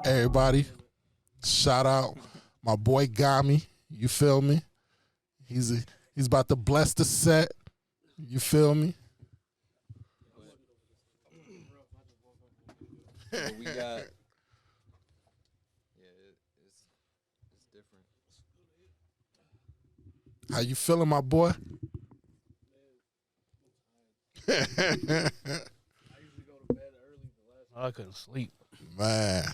everybody. Shout out my boy Gami. You feel me? He's about to bless the set. You feel me? But we got, it's different. How you feeling, my boy? I usually go to bed early. I couldn't sleep. Man.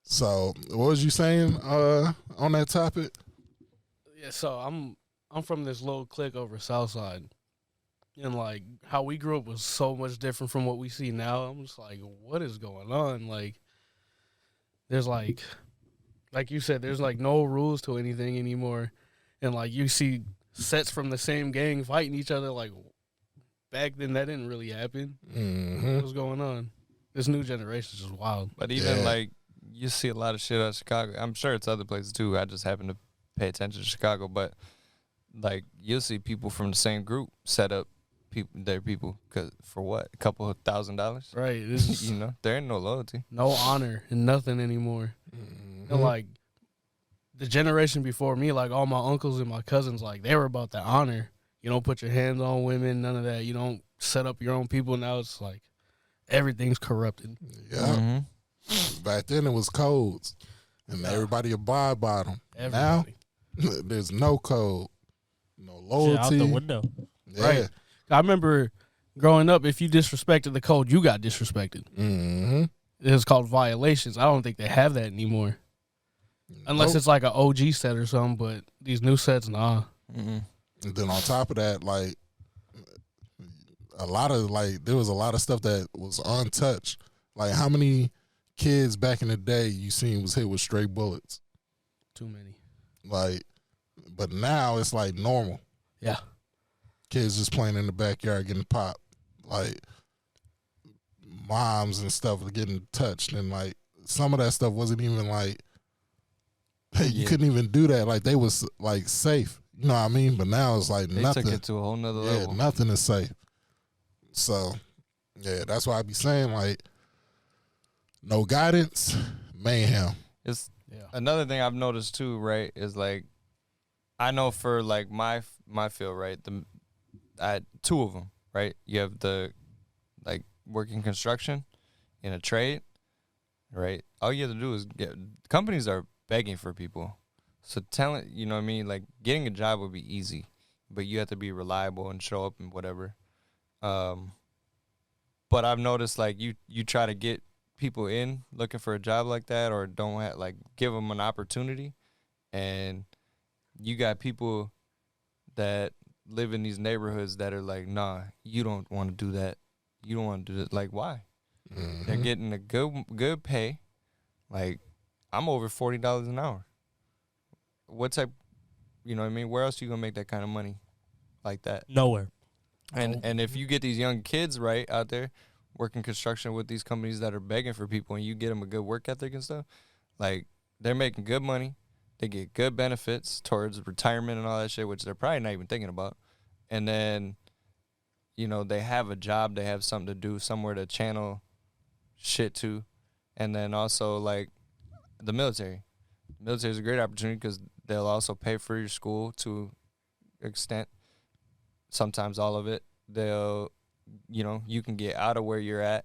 So, what was you saying on that topic? Yeah, so I'm from this little clique over Southside. And, like, how we grew up was so much different from what we see now. I'm just like, what is going on? Like, there's, like you said, there's, like, no rules to anything anymore. And, like, you see sets from the same gang fighting each other. Like, back then, that didn't really happen. Mm-hmm. What's going on? This new generation is just wild. But even, like, you see a lot of shit out of Chicago. I'm sure it's other places, too. I just happen to pay attention to Chicago. But, like, you'll see people from the same group set up their people for what? A couple of $1,000? Right. This is, You know, there ain't no loyalty. no honor and nothing anymore. Mm-hmm. And, like, the generation before me, like, all my uncles and my cousins, like, they were about the honor. You don't put your hands on women, none of that. You don't set up your own people. Now it's like everything's corrupted. Yeah. Mm-hmm. Back then it was codes, and everybody abide by them. Everybody. Now, there's no code, no Shit loyalty. out the window. Yeah. Right. I remember growing up, if you disrespected the code, you got disrespected. Mm-hmm. It was called violations. I don't think they have that anymore. Unless it's like an OG set or something, but these new sets, nah. Mm-hmm. And then on top of that, like, there was a lot of stuff that was untouched. Like, how many kids back in the day you seen was hit with stray bullets? Too many. Like, but now it's like normal. Yeah. Kids just playing in the backyard getting popped. Like, moms and stuff were getting touched. And, like, some of that stuff wasn't even like, hey, you couldn't even do that. Like, they was, like, safe. You know what I mean? But now it's like They nothing. took it to a whole nother level. Nothing is safe. So, yeah, that's why I be saying, like, no guidance, mayhem. It's Yeah. another thing I've noticed too, right? Is like, I know for like my field, right? Two of them, right? You have the like working construction in a trade, right? All you have to do is companies are begging for people. So talent, you know what I mean? Like, getting a job would be easy, but you have to be reliable and show up and whatever. But I've noticed, like, you try to get people in looking for a job like that, or don't have, like, give them an opportunity, and you got people that live in these neighborhoods that are like, nah, you don't want to do that. You don't want to do that. Like, why? Mm-hmm. They're getting a good pay. Like, I'm over $40 an hour. What type, you know what I mean? Where else are you going to make that kind of money like that? Nowhere. And if you get these young kids, right, out there working construction with these companies that are begging for people, and you get them a good work ethic and stuff, like, they're making good money. They get good benefits towards retirement and all that shit, which they're probably not even thinking about. And then, you know, they have a job. They have something to do, somewhere to channel shit to. And then also, like, the military. The military is a great opportunity because they'll also pay for your school to an extent. Sometimes all of it. They'll, you know, you can get out of where you're at.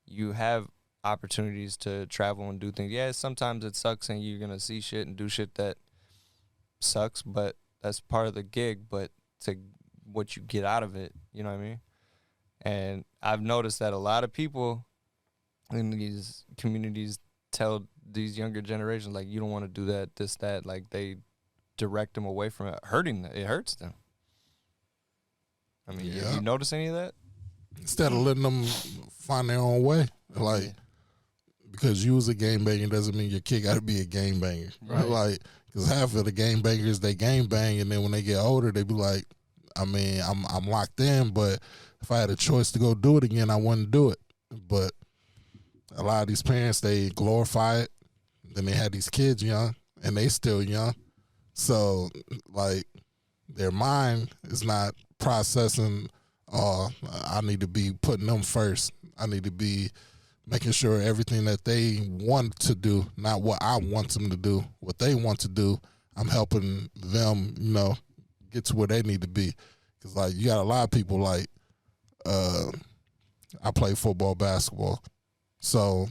You have opportunities to travel and do things. Yeah, sometimes it sucks and you're going to see shit and do shit that sucks, but that's part of the gig. But to what you get out of it, you know what I mean? And I've noticed that a lot of people in these communities tell these younger generations, like, you don't want to do that, this, that. Like, they direct them away from it. It hurts them. I mean, Yeah. have you noticed any of that? Instead of letting them find their own way. Like, because you was a game banger doesn't mean your kid got to be a game banger. Right. Like, because half of the game bangers, they game bang, and then when they get older, they be like, I mean, I'm locked in, but if I had a choice to go do it again, I wouldn't do it. But a lot of these parents, they glorify it. Then they had these kids young, and they still young. So, like, their mind is not processing, I need to be putting them first. I need to be making sure everything that they want to do, not what I want them to do, what they want to do, I'm helping them, get to where they need to be. Because, like, you got a lot of people, like, I play football, basketball. So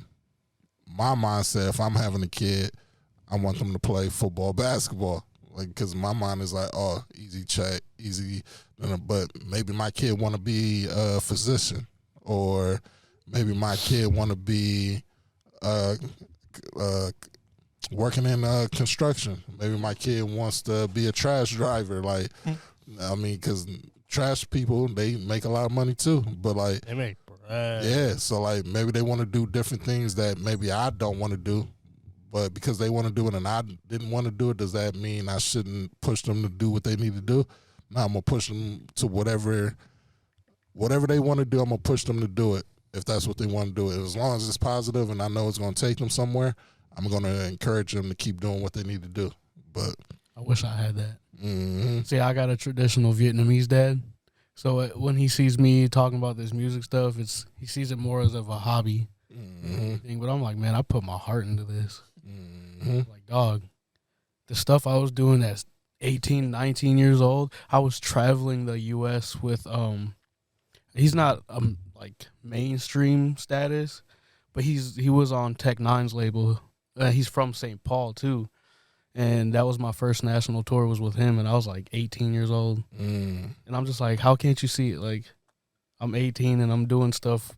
my mindset, if I'm having a kid, I want them to play football, basketball. Like, because my mind is like, oh, easy check, easy. But maybe my kid want to be a physician, or maybe my kid want to be working in construction. Maybe my kid wants to be a trash driver. Like, I mean, because trash people, they make a lot of money too. But, like, They make bread. yeah, so, like, maybe they want to do different things that maybe I don't want to do. But because they want to do it and I didn't want to do it, does that mean I shouldn't push them to do what they need to do? No, I'm going to push them to whatever they want to do, I'm going to push them to do it if that's what they want to do. As long as it's positive and I know it's going to take them somewhere, I'm going to encourage them to keep doing what they need to do. But I wish I had that. See, I got a traditional Vietnamese dad. So when he sees me talking about this music stuff, he sees it more as of a hobby thing. But I'm like, man, I put my heart into this. Like, dog, the stuff I was doing at 18, 19 years old, I was traveling the U.S. with, he's not like mainstream status, but he was on Tech Nine's label. He's from St. Paul too, and that was my first national tour was with him, and I was like 18 years old, and I'm just like, how can't you see it? Like, I'm 18 and I'm doing stuff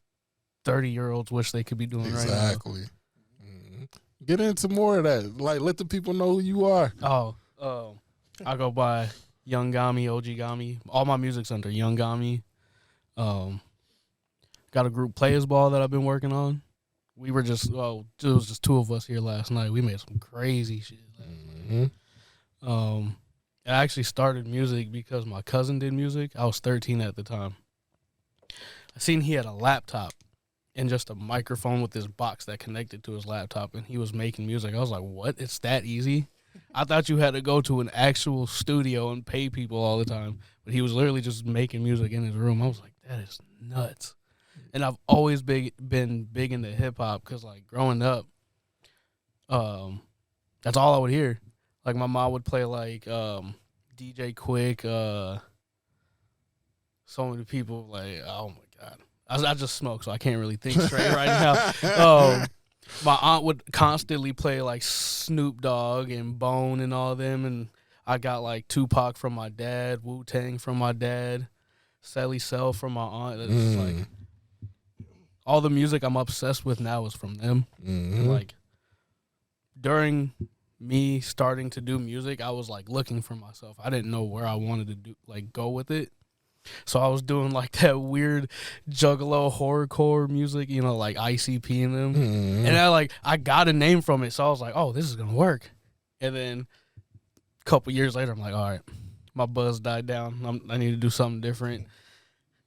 30-year-olds wish they could be doing right now. Exactly. Get into more of that. Like, let the people know who you are. I go by Yung Gami, OG Gami. All my music's under Yung Gami. Got a group Players Ball that I've been working on. We were it was just two of us here last night. We made some crazy shit last night. I actually started music because my cousin did music. I was 13 at the time. I seen he had a laptop and just a microphone with this box that connected to his laptop, and he was making music. I was like, what? It's that easy? I thought you had to go to an actual studio and pay people all the time. But he was literally just making music in his room. I was like, that is nuts. And I've always been big into hip-hop because, like, growing up, that's all I would hear. Like, my mom would play, like, DJ Quick, so many people, like, oh, my God. I just smoke, so I can't really think straight right now. My aunt would constantly play, like, Snoop Dogg and Bone and all them, and I got, like, Tupac from my dad, Wu-Tang from my dad, Sally Cell from my aunt. It's like, all the music I'm obsessed with now is from them. Like, during me starting to do music, I was, like, looking for myself. I didn't know where I wanted to go with it. So I was doing, like, that weird juggalo horrorcore music, like ICP and them. And I got a name from it, so I was like, oh, this is going to work. And then a couple years later, I'm like, all right, my buzz died down. I need to do something different.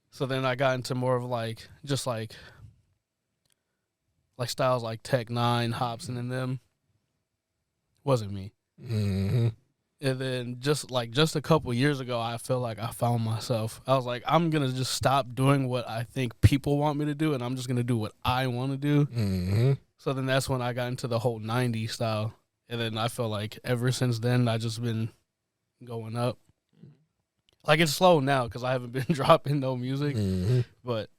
So then I got into more of, like, just, like styles like Tech Nine, Hobson, and them. Wasn't me. And then just a couple years ago, I feel like I found myself. I was like, I'm going to just stop doing what I think people want me to do, and I'm just going to do what I want to do. So then that's when I got into the whole 90s style. And then I feel like ever since then, I just been going up. Like, it's slow now because I haven't been dropping no music. But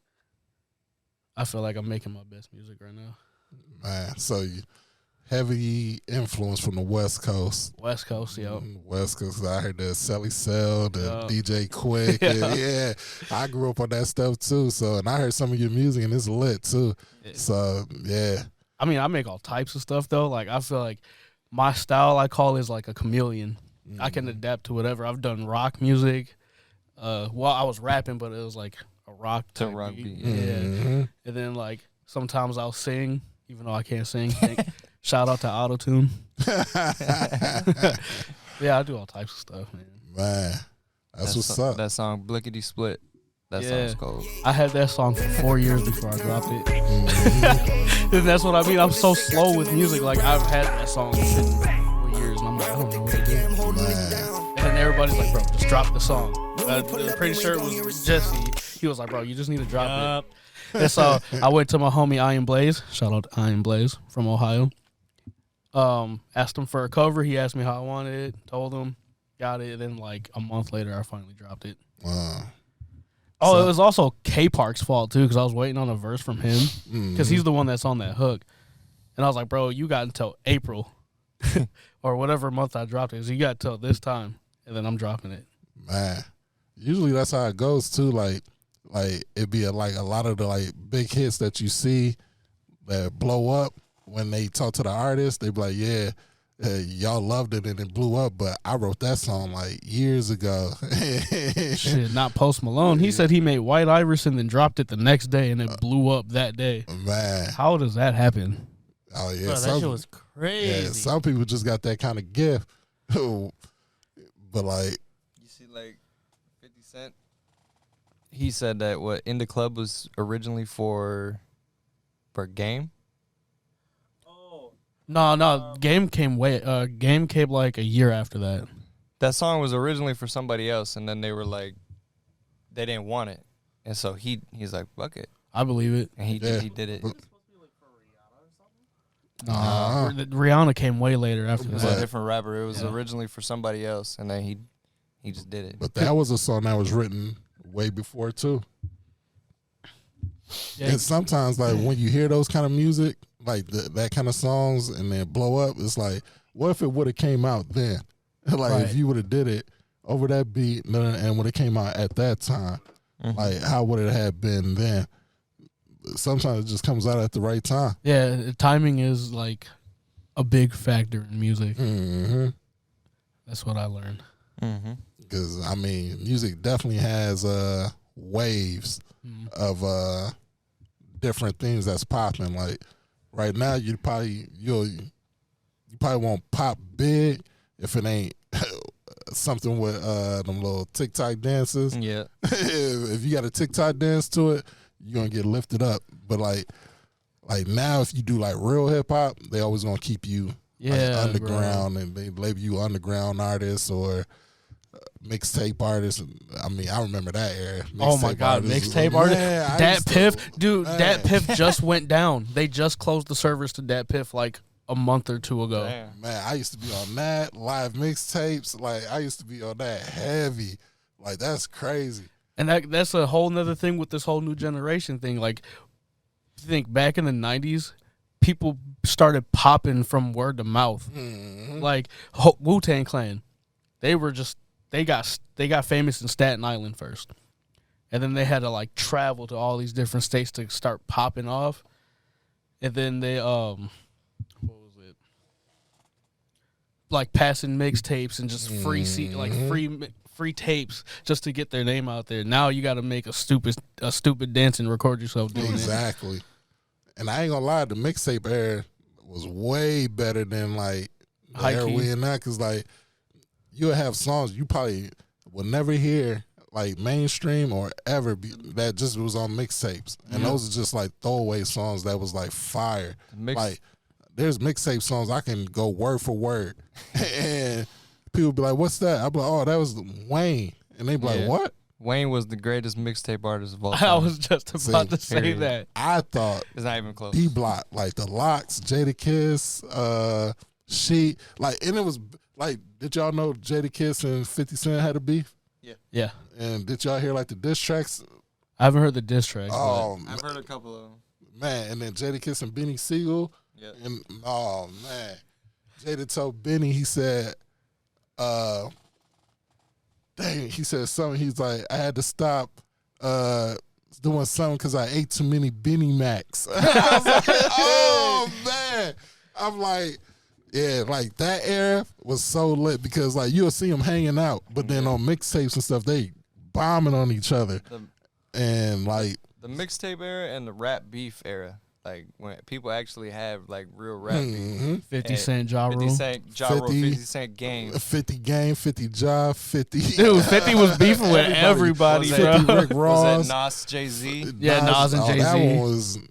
I feel like I'm making my best music right now. Man, so you heavy influence from the West Coast. West Coast, yep. West Coast. I heard the Sally Cell, the DJ Quick. Yeah, I grew up on that stuff too. So, and I heard some of your music, and it's lit too. So, yeah. I mean, I make all types of stuff though. Like, I feel like my style, I call, is like a chameleon. I can adapt to whatever. I've done rock music. I was rapping, but it was like a rock type beat. Yeah. And then, like, sometimes I'll sing, even though I can't sing. Shout out to Auto-Tune. Yeah, I do all types of stuff, man. That's what's up. That song, Blickety Split. That song's cold. I had that song for 4 years before I dropped it. And that's what I mean. I'm so slow with music. Like, I've had that song sitting for years, and I'm like, I don't know what to do. And then everybody's like, bro, just drop the song. I'm pretty sure it was Jesse. He was like, bro, you just need to drop it. And so I went to my homie Iron Blaze. Shout out to Iron Blaze from Ohio. Asked him for a cover. He asked me how I wanted it. Told him, got it. And then like a month later, I finally dropped it. It was also K Park's fault too, because I was waiting on a verse from him, because he's the one that's on that hook. And I was like, bro, you got until April or whatever month I dropped it. So you got until this time, and then I'm dropping it. Man, usually that's how it goes too. Like it'd be like a lot of the like big hits that you see that blow up when they talk to the artist. They be like, yeah. Y'all loved it and it blew up, but I wrote that song like years ago. Shit, not Post Malone. He said he made White Iverson, then dropped it the next day, and it blew up that day. Man, how does that happen? Oh yeah, bro, that shit was crazy. Yeah, some people just got that kind of gift. But like, you see, like 50 Cent, he said that what In the Club was originally for Game. No, Game came like a year after that. That song was originally for somebody else, and then they were like, they didn't want it, and so he's like, fuck it. I believe it. And he did it. Rihanna came way later after It was that. a different rapper. It was originally for somebody else, and then he just did it. But that was a song that was written way before too. Yeah. And sometimes, like when you hear those kind of music, like that kind of songs, and then blow up, it's like, what if it would have came out then? Like if you would have did it over that beat, and when it came out at that time, like how would it have been then? Sometimes it just comes out at the right time. Yeah, timing is like a big factor in music. That's what I learned. Because I mean, music definitely has waves of different things that's popping. Like right now, you probably won't pop big if it ain't something with them little TikTok dances. Yeah, if you got a TikTok dance to it, you're gonna get lifted up. But like now, if you do like real hip hop, they always gonna keep you underground, and they label you underground artist or mixtape artist. I mean, I remember that era. Oh my God, mixtape artist. Dat Piff, dude. Dat Piff just went down. They just closed the servers to Dat Piff like a month or two ago. Damn. Man, I used to be on that live mixtapes. Like I used to be on that heavy. Like that's crazy. And that's a whole nother thing with this whole new generation thing. Like, I think back in the 90s, people started popping from word to mouth. Like Wu-Tang Clan, they got famous in Staten Island first, and then they had to like travel to all these different states to start popping off. And then they what was it? Like passing mixtapes and just free tapes just to get their name out there. Now you got to make a stupid dance and record yourself doing it. Exactly. And I ain't gonna lie, the mixtape era was way better than like the era we in now. Cause like you'll have songs you probably will never hear like mainstream or ever that just was on mixtapes, and those are just like throwaway songs that was like fire. Like there's mixtape songs I can go word for word, and people be like, "What's that?" I be like, "Oh, that was Wayne," and they be like, "What?" Wayne was the greatest mixtape artist of all time. I was just about to say that. I thought it's not even close. D-Block, like the Locks, Jadakiss, She, like, and it was like, did y'all know Jadakiss and 50 Cent had a beef? Yeah. And did y'all hear like the diss tracks? I haven't heard the diss tracks. Oh, I've heard a couple of them. Man, and then Jadakiss and Benny Siegel. Yeah. And oh man, Jada told Benny, he said, he said something. He's like, I had to stop doing something because I ate too many Benny Macs. I was like, oh man. I'm like, yeah, like that era was so lit because like you'll see them hanging out, but then on mixtapes and stuff, they bombing on each other. And like the mixtape era and the rap beef era. Like when people actually have like real rap beef. 50 Cent, Ja Rule. 50 Cent, Ja Rule, 50 Cent Game. 50 Game, 50 Ja, 50. Dude, 50 was beefing with everybody, bro. 50 Rick Ross. Was that Nas, Jay-Z? Yeah, Nas and Jay-Z.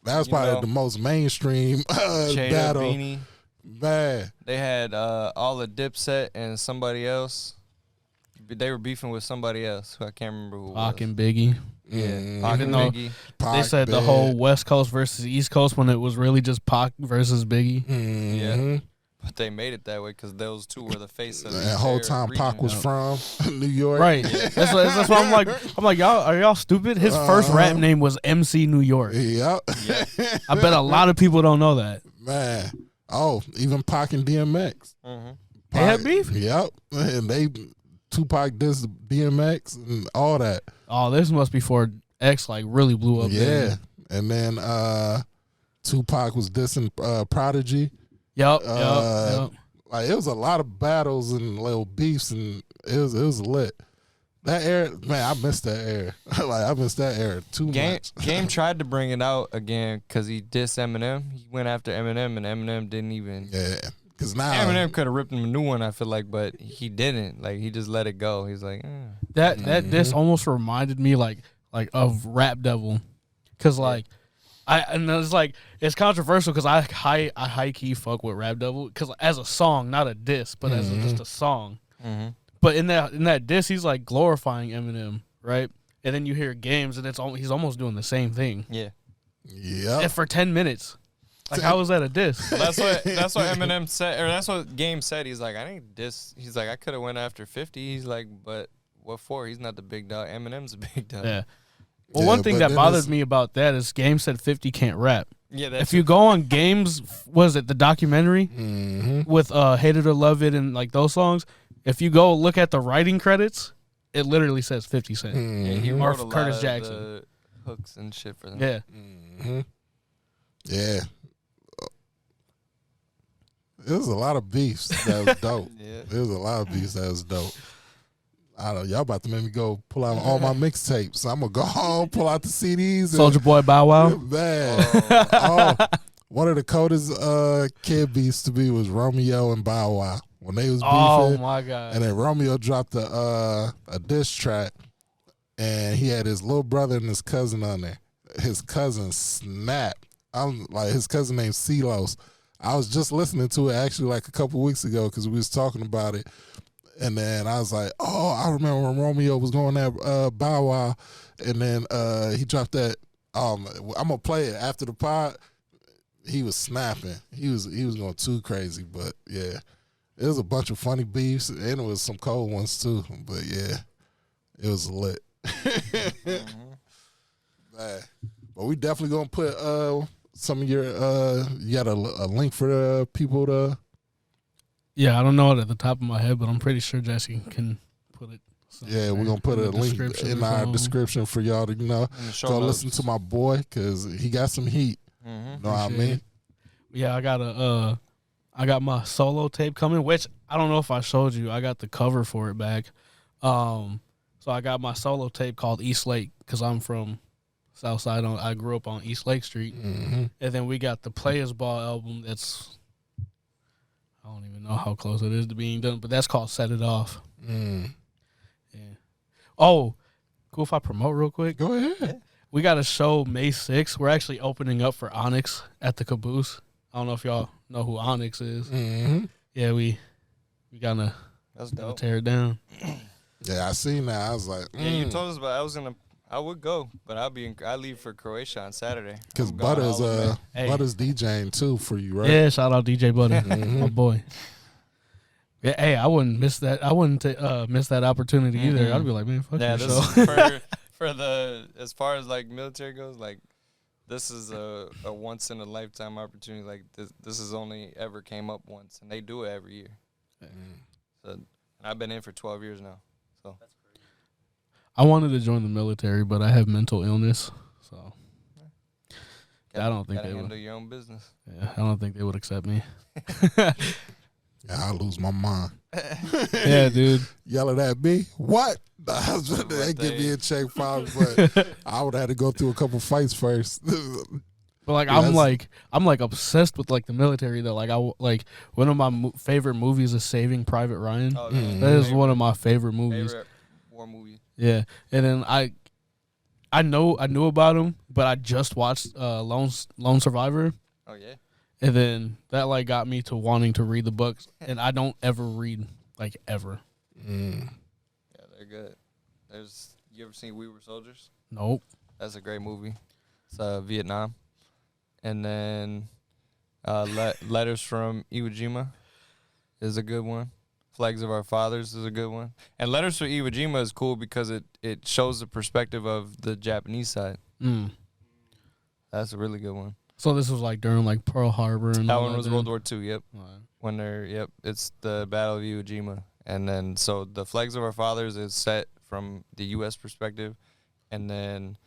That was probably the most mainstream battle. Beanie. Man. They had all the Dipset and somebody else. They were beefing with somebody else who I can't remember who it was. Pac and Biggie. Pac Even and though Biggie. they said the whole West Coast versus East Coast when it was really just Pac versus Biggie. Yeah. But they made it that way because those two were the face of the whole time region. Pac was from New York. Right. Yeah. That's why I'm like, y'all are y'all stupid? His first rap name was MC New York. Yep. I bet a lot of people don't know that. Man. Oh, even Pac and DMX. They had beef? Yep. And Tupac dissed DMX and all that. Oh, this must be before X like really blew up. Yeah. There. And then Tupac was dissing Prodigy. Yep. Like it was a lot of battles and little beefs, and it was lit. That era, man, I missed that era. I missed that era too much. Game tried to bring it out again because he dissed Eminem. He went after Eminem, and Eminem didn't even. Yeah, because now Eminem could have ripped him a new one. I feel like, but he didn't. Like he just let it go. He's like that diss almost reminded me like of Rap Devil, because like. And it's like it's controversial because I high key fuck with Rap Devil because as a song, not a diss, but as just a song. But in that diss, he's like glorifying Eminem, right? And then you hear Games, and he's almost doing the same thing. Yeah. And for 10 minutes, like how is that a diss? That's what Eminem said, or that's what Game said. He's like, I didn't diss. He's like, I could have went after 50. He's like, but what for? He's not the big dog. Eminem's a big dog. Yeah. Well, one thing that bothered me about that is Game said 50 can't rap. Yeah, if you go on Games, was it the documentary with Hate It or Love It and like those songs? If you go look at the writing credits, it literally says 50 Cent Yeah, he or wrote a Curtis lot Jackson. of the hooks and shit for them. Yeah, yeah, it was a lot of beefs that was dope. It was a lot of beefs that was dope. I don't know, y'all about to make me go pull out all my mixtapes. So I'm gonna go home, pull out the CDs. Soulja Boy, Bow Wow. Man, one of the coldest kid beefs to me was Romeo and Bow Wow when they was beefing. Oh my god! And then Romeo dropped a diss track, and he had his little brother and his cousin on there. His cousin snapped. I'm like his cousin named Silos. I was just listening to it actually like a couple weeks ago because we was talking about it. And then I was like, oh, I remember when Romeo was going at Bow Wow. And then he dropped that. I'm going to play it after the pod. He was snapping. He was going too crazy. But, yeah, it was a bunch of funny beefs. And it was some cold ones, too. But, yeah, it was lit. Man. But we definitely going to put some of your you got a link for the people to. Yeah, I don't know it at the top of my head, but I'm pretty sure Jesse can put it. Yeah, we're going to put a link in our description for y'all to, go listen to my boy because he got some heat. You know what I mean? Yeah, I got my solo tape coming, which I don't know if I showed you. I got the cover for it back. So I got my solo tape called East Lake because I'm from Southside. I grew up on East Lake Street. And then we got the Players Ball album that's, I don't even know how close it is to being done, but that's called Set It Off. Yeah. Oh, cool if I promote real quick? Go ahead. We got a show May 6th. We're actually opening up for ONYX at the Caboose. I don't know if y'all know who ONYX is. Yeah, we gonna tear it down. Yeah, I seen that. I was like, yeah, you told us about. I would go, but I leave for Croatia on Saturday. Because Butter's DJing too for you, right? Yeah, shout out DJ Butter, my boy. Yeah, hey, I wouldn't miss that. I wouldn't miss that opportunity either. I'd be like, man, fuck your show. for the as far as like military goes, like this is a once in a lifetime opportunity. Like this has only ever came up once, and they do it every year. So I've been in for 12 years now. So. I wanted to join the military, but I have mental illness, so I don't think they would handle your own business. Yeah, I don't think they would accept me. Yeah, I lose my mind. Yeah, dude. Yelling at me, what? They give me a check probably, but I would have to go through a couple fights first. But like I'm like obsessed with like the military though. Like one of my favorite movies is Saving Private Ryan. Oh, that is one of my favorite movies. Favorite war movie. Yeah, and then I knew about him, but I just watched Lone Survivor. Oh yeah. And then that like got me to wanting to read the books, and I don't ever read like ever. Yeah, they're good. You ever seen We Were Soldiers? Nope. That's a great movie. It's Vietnam. And then Letters from Iwo Jima is a good one. Flags of Our Fathers is a good one. And Letters from Iwo Jima is cool because it shows the perspective of the Japanese side. Mm. That's a really good one. So this was like during like Pearl Harbor and That all one was then? World War II, yep. All right. When it's the Battle of Iwo Jima. And then, so the Flags of Our Fathers is set from the U.S. perspective. And then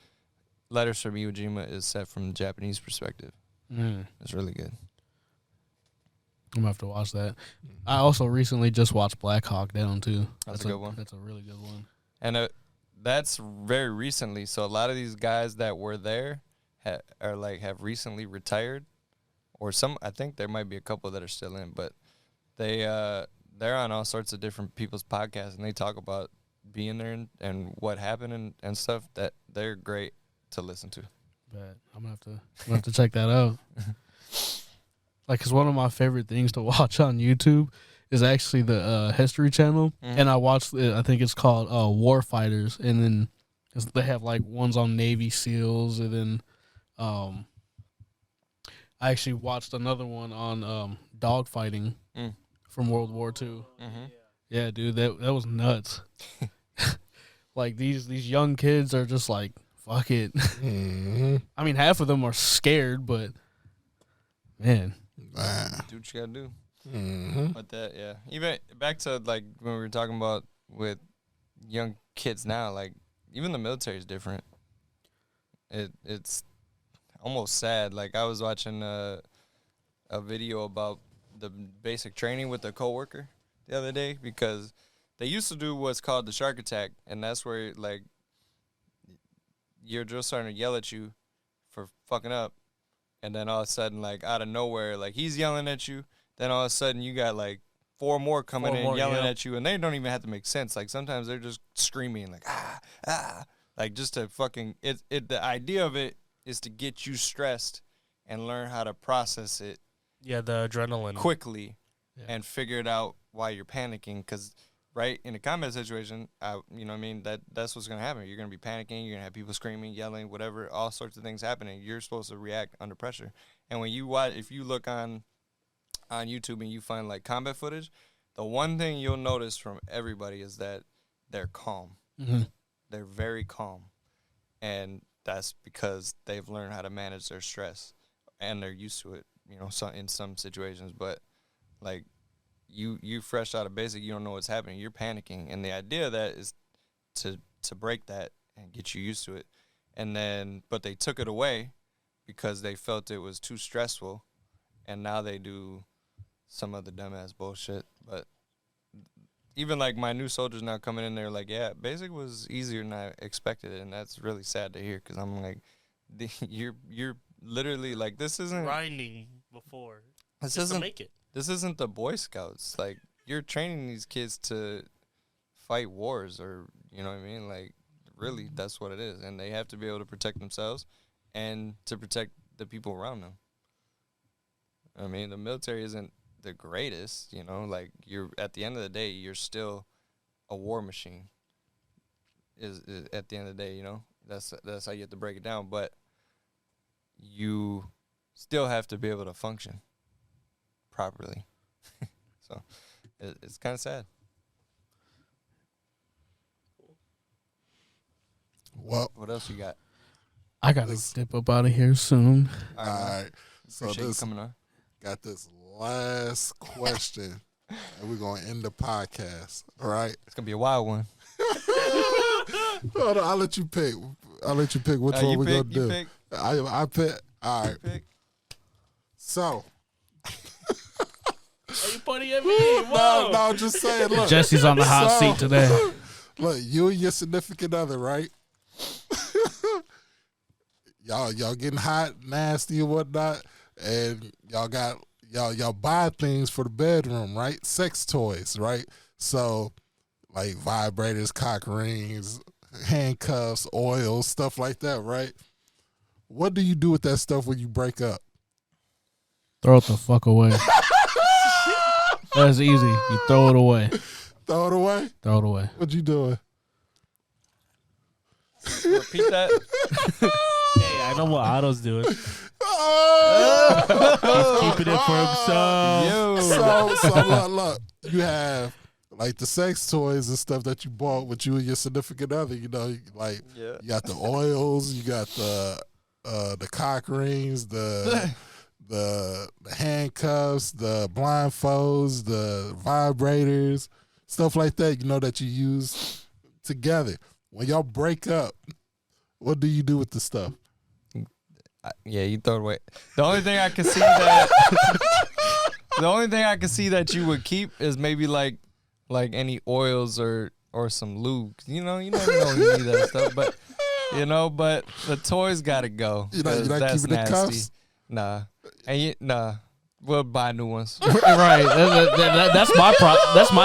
Letters from Iwo Jima is set from the Japanese perspective. Mm. It's really good. I'm going to have to watch that. I also recently just watched Black Hawk Down, too. That's a good one. That's a really good one. And that's very recently. So a lot of these guys that were there have recently retired. Or I think there might be a couple that are still in. But they're on all sorts of different people's podcasts. And they talk about being there and what happened and stuff. That they're great to listen to. But I'm gonna have to check that out. Like, cause one of my favorite things to watch on YouTube is actually the History Channel, and I watched it. I think it's called War Fighters, and then they have like ones on Navy SEALs, and then I actually watched another one on dog fighting from World War II. Mm-hmm. Yeah, dude, that was nuts. Like these young kids are just like, fuck it. Mm-hmm. I mean, half of them are scared, but man, Do what you gotta do. Mm-hmm. But that, yeah. Even back to like when we were talking about with young kids now, like even the military is different. It's almost sad. Like I was watching a video about the basic training with a coworker the other day because they used to do what's called the shark attack, and that's where like your drill sergeant yell at you for fucking up, and then all of a sudden, like out of nowhere, like he's yelling at you. Then all of a sudden, you got like four more coming in yelling at you, and they don't even have to make sense. Like sometimes they're just screaming, like like just to fucking it. The idea of it is to get you stressed and learn how to process it. Yeah, the adrenaline Quickly, and figure it out while you're panicking, because. Right, in a combat situation, you know what I mean, that's what's going to happen. You're going to be panicking, you're going to have people screaming, yelling, whatever, all sorts of things happening. You're supposed to react under pressure. And when you watch, if you look on YouTube and you find like combat footage, the one thing you'll notice from everybody is that they're calm. Mm-hmm. They're very calm. And that's because they've learned how to manage their stress and they're used to it, you know, in some situations. But like, you fresh out of basic, you don't know what's happening. You're panicking, and the idea of that is to break that and get you used to it. And then, but they took it away because they felt it was too stressful, and now they do some of the dumbass bullshit. But even like my new soldiers now coming in there, like, yeah, basic was easier than I expected, and that's really sad to hear because I'm like, you're literally like, this isn't grinding before. This just isn't to make it. This isn't the Boy Scouts. Like, you're training these kids to fight wars, or, you know what I mean? Like, really, that's what it is. And they have to be able to protect themselves and to protect the people around them. I mean, the military isn't the greatest, you know? Like, you're at the end of the day, you're still a war machine. Is at the end of the day, you know? That's how you have to break it down. But you still have to be able to function properly. So it's kind of sad. Well, What else you got? I gotta dip up out of here soon. all right. So Appreciate you this coming on. got this last question, and we're gonna end the podcast. All right. It's gonna be a wild one. Hold on, I'll let you pick. Which one we're gonna do. Pick. I pick. All right. Pick. So. Are you pointing at me? Whoa. No, I'm just saying. Look, Jesse's on the hot seat today. Look, you and your significant other, right? y'all getting hot, nasty, and whatnot, and y'all buy things for the bedroom, right? Sex toys, right? So, like vibrators, cock rings, handcuffs, oil, stuff like that, right? What do you do with that stuff when you break up? Throw it the fuck away. That's easy. You throw it away. Throw it away? Throw it away. What you doing? Repeat that. Hey, I know what Otto's doing. Oh! He's keeping it for himself. Yo. So look, you have like the sex toys and stuff that you bought with you and your significant other. You know, like Yeah. you got the oils, you got the cock rings, the handcuffs, the blindfolds, the vibrators, stuff like that. You know that you use together. When y'all break up, what do you do with the stuff? Yeah, you throw it away. The only thing I can see that the only thing I can see that you would keep is maybe like any oils or some lube. You never know when you need that stuff. But but the toys gotta go. You're not that's keeping the nasty. cuffs? Nah. And nah. We'll buy new ones. Right. That's my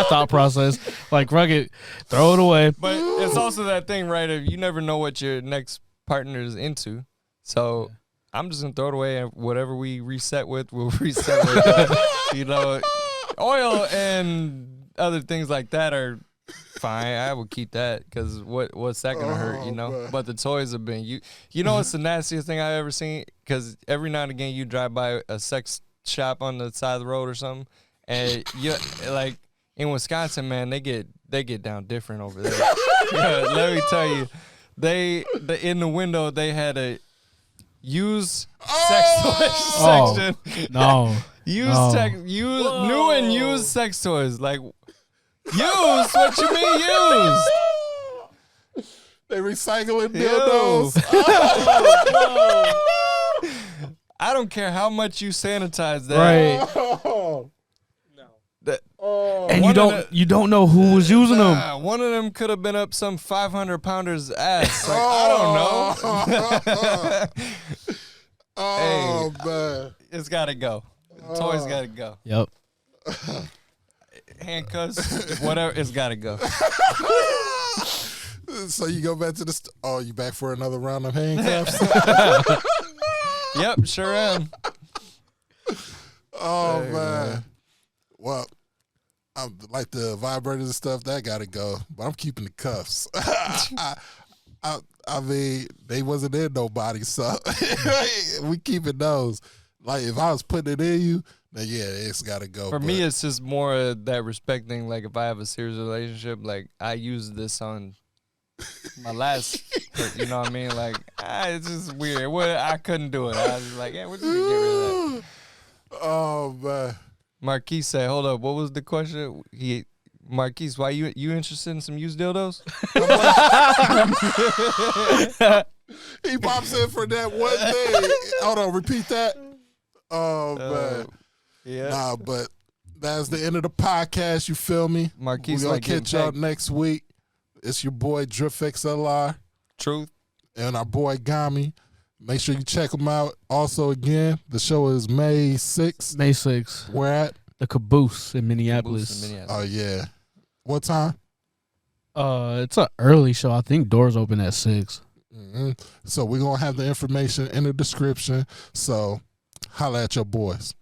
thought process. Like, fuck it, throw it away. But it's also that thing, right? Of you never know what your next partner is into. So I'm just gonna throw it away, and whatever we reset with, we'll reset with. Oil and other things like that are fine. I would keep that because what's that gonna hurt? Man. But the toys have been you know what's the nastiest thing I've ever seen? Because every now and again you drive by a sex shop on the side of the road or something, and you like in Wisconsin, man, they get down different over there. Let me tell you, in the window they had a used sex toys section. No. New and used sex toys. Like used? What you mean used? They recycling dildos. I don't care how much you sanitize that. Right. Oh. And you don't know who was using them. One of them could have been up some 500-pounder's ass. Like, I don't know. Oh, man. It's got to go. Toys got to go. Yep. Handcuffs, whatever, it's got to go. So you go back to the you back for another round of handcuffs? Yep, sure am. Oh, Hey, man. Well, I'm like the vibrators and stuff, that got to go. But I'm keeping the cuffs. I mean, they wasn't in nobody, so we keeping those. Like, if I was putting it in you, then yeah, it's got to go. For me, it's just more of that respect thing. Like, if I have a serious relationship, like, I use this on my last, you know what I mean? Like, it's just weird. I couldn't do it. I was just like, yeah, we're just going to get rid of that. Oh, man. Marquise said, hold up, what was the question? Marquise, why you interested in some used dildos? He pops in for that one thing. Hold on, repeat that. Oh, man. Yeah. Nah, but that's the end of the podcast. You feel me? Marquise, We're going like to catch y'all getting next week. It's your boy, DriftXLR, Truth. and our boy, Gami. Make sure you check them out. Also, again, the show is May 6th. May 6th. Where at? The Caboose in Minneapolis. Boost in Minneapolis. Oh, yeah. What time? It's an early show. I think doors open at 6. Mm-hmm. So we're going to have the information in the description. So holla at your boys.